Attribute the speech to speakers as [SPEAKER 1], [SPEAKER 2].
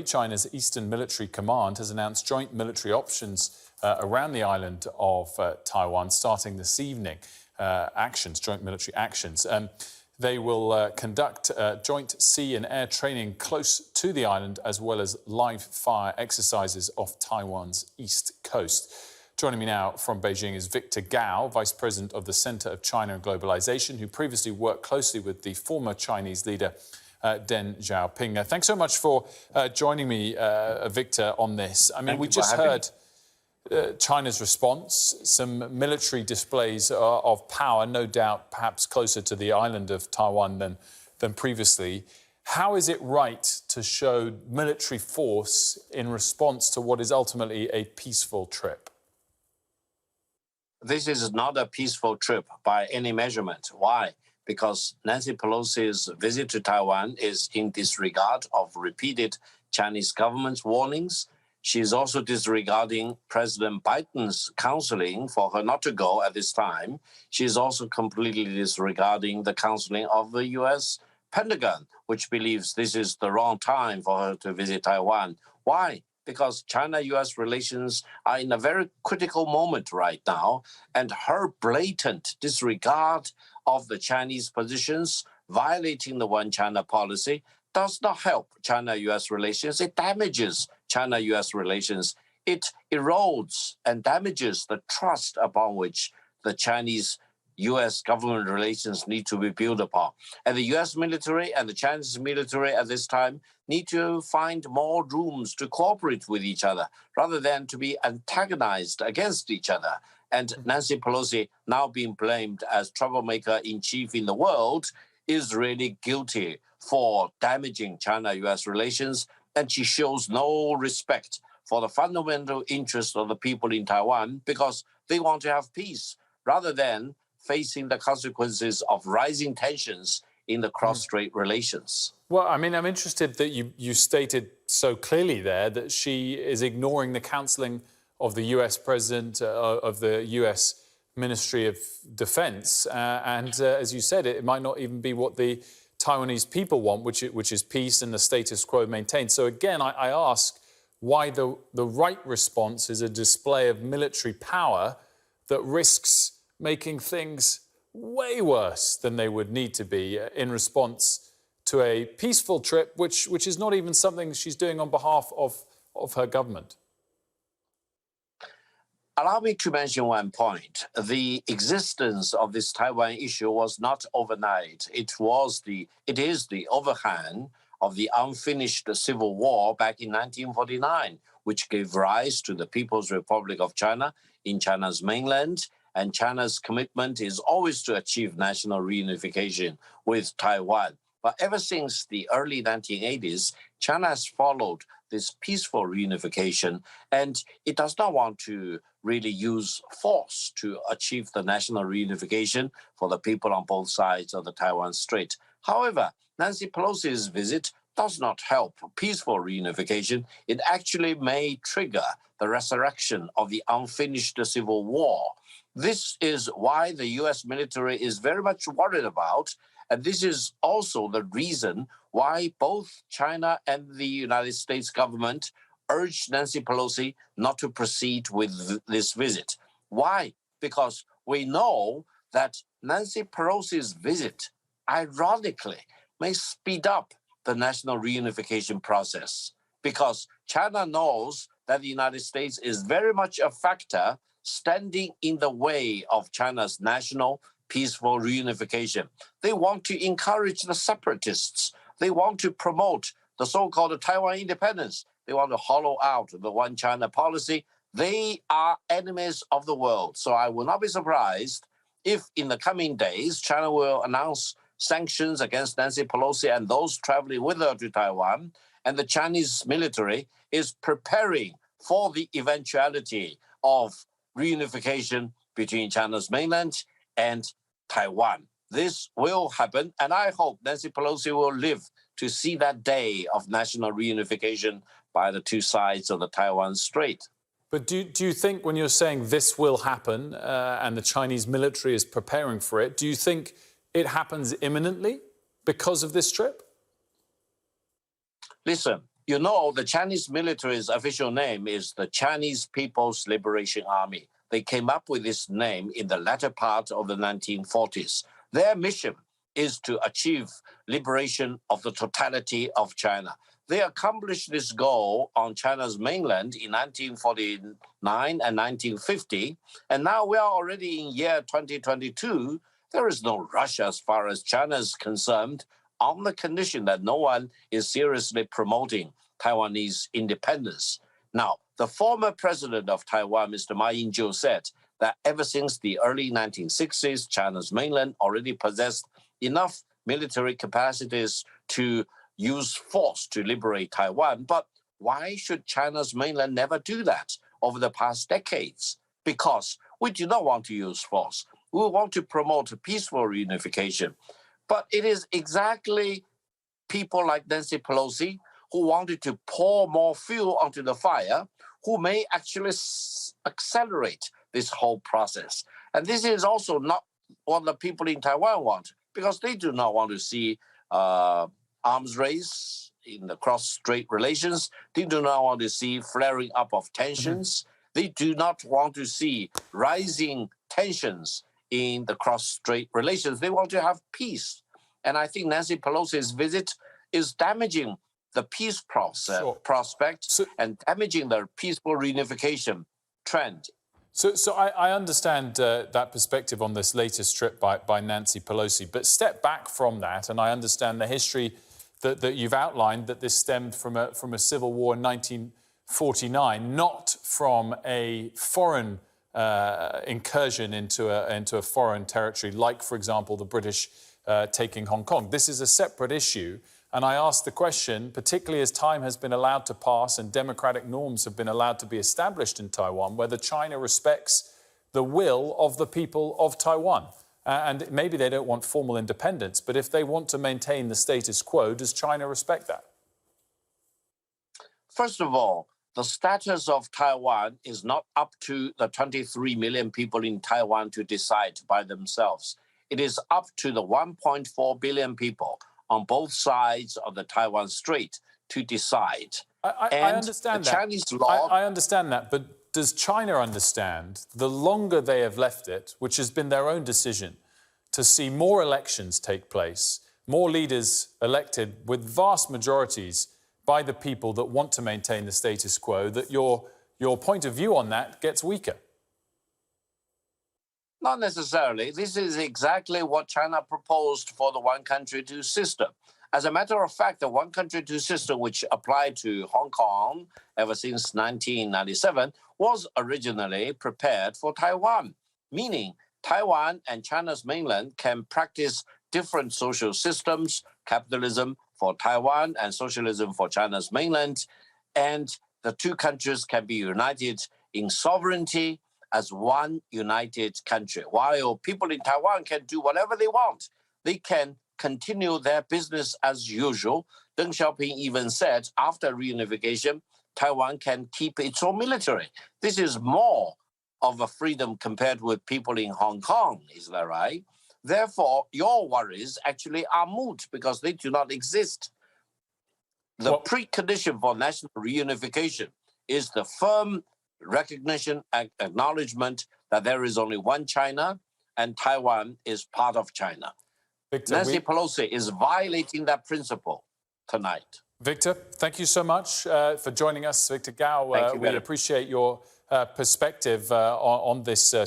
[SPEAKER 1] China's Eastern Military Command has announced joint military options around the island of Taiwan starting this evening. Joint military actions. They will conduct joint sea and air training close to the island, as well as live fire exercises off Taiwan's east coast. Joining me now from Beijing is Victor Gao, Vice President of the Center of China and Globalization, who previously worked closely with the former Chinese leader Deng Xiaoping. Thanks so much for joining me, Victor, on this. I mean, we just heard China's response, some military displays of power, no doubt perhaps closer to the island of Taiwan than previously. How is it right to show military force in response to what is ultimately a peaceful trip?
[SPEAKER 2] This is not a peaceful trip by any measurement. Why? Because Nancy Pelosi's visit to Taiwan is in disregard of repeated Chinese government's warnings. She is also disregarding President Biden's counseling for her not to go at this time. She is also completely disregarding the counseling of the U.S. Pentagon, which believes this is the wrong time for her to visit Taiwan. Why? Because China-U.S. relations are in a very critical moment right now, and her blatant disregard of the Chinese positions, violating the One China policy, does not help China-U.S. relations. It damages China-U.S. relations. It erodes and damages the trust upon which the Chinese-U.S. government relations need to be built upon. And the U.S. military and the Chinese military at this time need to find more rooms to cooperate with each other rather than to be antagonized against each other. And Nancy Pelosi, now being blamed as troublemaker-in-chief in the world, is really guilty for damaging China-U.S. relations, and she shows no respect for the fundamental interests of the people in Taiwan because they want to have peace rather than facing the consequences of rising tensions in the cross-strait relations.
[SPEAKER 1] Well, I mean, I'm interested that you stated so clearly there that she is ignoring the counseling of the U.S. President, of the U.S. Ministry of Defense. As you said, it might not even be what the Taiwanese people want, which is peace and the status quo maintained. So again, I ask why the right response is a display of military power that risks making things way worse than they would need to be in response to a peaceful trip, which is not even something she's doing on behalf of her government.
[SPEAKER 2] Allow me to mention one point. The existence of this Taiwan issue was not overnight. It is the overhang of the unfinished civil war back in 1949, which gave rise to the People's Republic of China in China's mainland. And China's commitment is always to achieve national reunification with Taiwan. But ever since the early 1980s, China has followed this peaceful reunification, and it does not want to really use force to achieve the national reunification for the people on both sides of the Taiwan Strait. However, Nancy Pelosi's visit does not help peaceful reunification. It actually may trigger the resurrection of the unfinished civil war. This is why the U.S. military is very much worried about, and this is also the reason why both China and the United States government urged Nancy Pelosi not to proceed with this visit. Why? Because we know that Nancy Pelosi's visit, ironically, may speed up the national reunification process because China knows that the United States is very much a factor standing in the way of China's national peaceful reunification. They want to encourage the separatists. They want to promote the so-called Taiwan independence. They want to hollow out the One China policy. They are enemies of the world. So I will not be surprised if in the coming days, China will announce sanctions against Nancy Pelosi and those traveling with her to Taiwan. And the Chinese military is preparing for the eventuality of reunification between China's mainland and Taiwan. This will happen, and I hope Nancy Pelosi will live to see that day of national reunification by the two sides of the Taiwan Strait.
[SPEAKER 1] But do you think when you're saying this will happen and the Chinese military is preparing for it, do you think it happens imminently because of this trip?
[SPEAKER 2] Listen, You know, the Chinese military's official name is the Chinese People's Liberation Army. They came up with this name in the latter part of the 1940s. Their mission is to achieve liberation of the totality of China. They accomplished this goal on China's mainland in 1949 and 1950, and now we are already in year 2022. There is no rush as far as China is concerned, on the condition that no one is seriously promoting Taiwanese independence. Now, the former president of Taiwan, Mr. Ma Ying-jeou, said that ever since the early 1960s, China's mainland already possessed enough military capacities to use force to liberate Taiwan. But why should China's mainland never do that over the past decades? Because we do not want to use force. We want to promote peaceful reunification. But it is exactly people like Nancy Pelosi who wanted to pour more fuel onto the fire, who may actually accelerate this whole process. And this is also not what the people in Taiwan want, because they do not want to see arms race in the cross-strait relations. They do not want to see flaring up of tensions. They do not want to see rising tensions in the cross-strait relations. They want to have peace. And I think Nancy Pelosi's visit is damaging the peace prospect and damaging the peaceful reunification trend.
[SPEAKER 1] So I understand that perspective on this latest trip by Nancy Pelosi, but step back from that, and I understand the history that you've outlined, that this stemmed from a civil war in 1949, not from a foreign incursion into a foreign territory, like, for example, the British taking Hong Kong. This is a separate issue. And I ask the question, particularly as time has been allowed to pass and democratic norms have been allowed to be established in Taiwan, whether China respects the will of the people of Taiwan. And maybe they don't want formal independence, but if they want to maintain the status quo, does China respect that?
[SPEAKER 2] First of all, the status of Taiwan is not up to the 23 million people in Taiwan to decide by themselves. It is up to the 1.4 billion people on both sides of the Taiwan Strait to decide.
[SPEAKER 1] I understand that.
[SPEAKER 2] Chinese law...
[SPEAKER 1] I understand that, but does China understand the longer they have left it, which has been their own decision, to see more elections take place, more leaders elected with vast majorities by the people that want to maintain the status quo, that your point of view on that gets weaker?
[SPEAKER 2] Not necessarily. This is exactly what China proposed for the one country, two system. As a matter of fact, the one country, two system, which applied to Hong Kong ever since 1997, was originally prepared for Taiwan, meaning Taiwan and China's mainland can practice different social systems, capitalism for Taiwan and socialism for China's mainland, and the two countries can be united in sovereignty as one united country. While people in Taiwan can do whatever they want, they can continue their business as usual. Deng Xiaoping even said after reunification, Taiwan can keep its own military. This is more of a freedom compared with people in Hong Kong, is that right? Therefore, your worries actually are moot because they do not exist. The precondition for national reunification is the firm recognition and acknowledgement that there is only one China and Taiwan is part of China.
[SPEAKER 1] Victor,
[SPEAKER 2] Nancy Pelosi is violating that principle tonight.
[SPEAKER 1] Victor, thank you so much for joining us. Victor Gao, we appreciate your perspective on this